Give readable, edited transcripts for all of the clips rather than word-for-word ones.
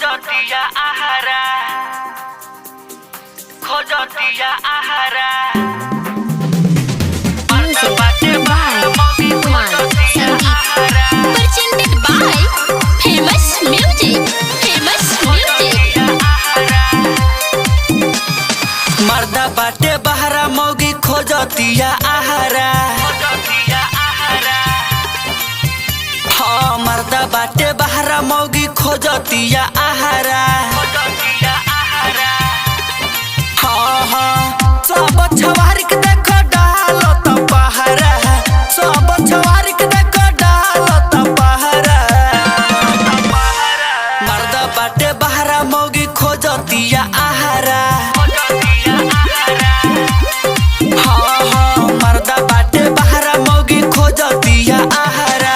खोजतिया आहारा खोजतिया आहारा Presented by Famous Music. मर्दा बाटे बहरा मौगी खोजतिया आहारा हाँ मर्दा बाटे बहरा मौगी खोजतिया आहारा हाँ हाँ सब छवारी के देखो डालो तो पहरा सब छवारी के देखो डालो तो पहरा मर्दा बाटे बहरा मौगी खोजतिया आहारा हाँ हाँ मर्दा बाटे बहरा मौगी खोजतिया आहारा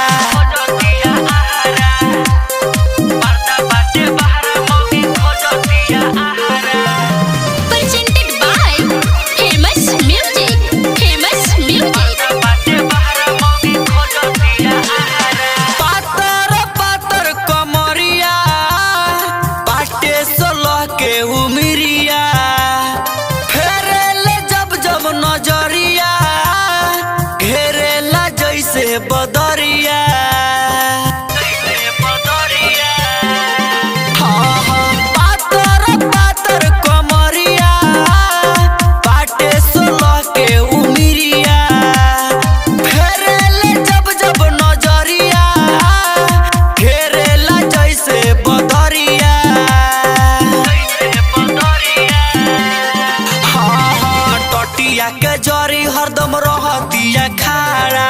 मर्दा बाटे बहरा मौगी खोजतिया आहारा Presented by Famous Music. पातर पातर कमरिया बाटे सोलह के उमरिया फेरेले जब जब नजरिया घेरेला जैसे बदरिया हाँ हाँ पातर पातर कमरिया बाटे सोलह के उमरिया फेरेले जब जब नजरिया घेरेला जैसे बदरिया हाँ हाँ टटिया के जरी हरदम रहतिया खाड़ा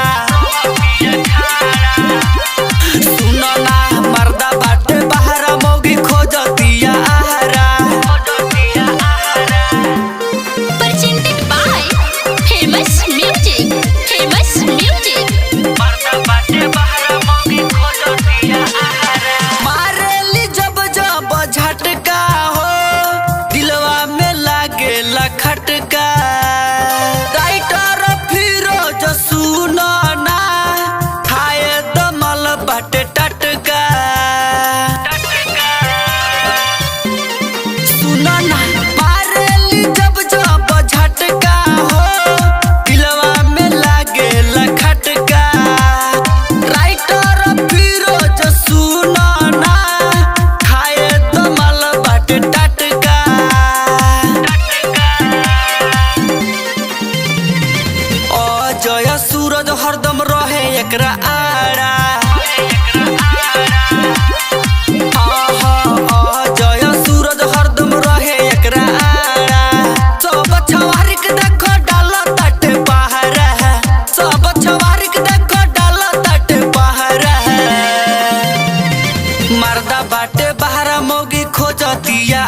सुनो ना मर्दा बाटे बहरा मौगी खोजतिया आहारा Presented by Famous Music. मारेली जब जब झटका हो दिलवा में लागेला खटका राइटर फिरोज सुनो ना खाए दमल बाटे टटका सुनो ना मारेली जब जब झटका हो दिलवा में लागेला खटका राइटर फिरोज सुनो ना खाए दमल बाटे टटका अजय सूरज हरदम रहे एकरा आड़ा हाँ हाँ अजय सूरज हरदम रहे एकरा आड़ा सब छवारी के देखो डालो तट पहरा सब छवारी के देखो डालो तट पहरा मर्दा बाटे बहरा मौगी खोजतिया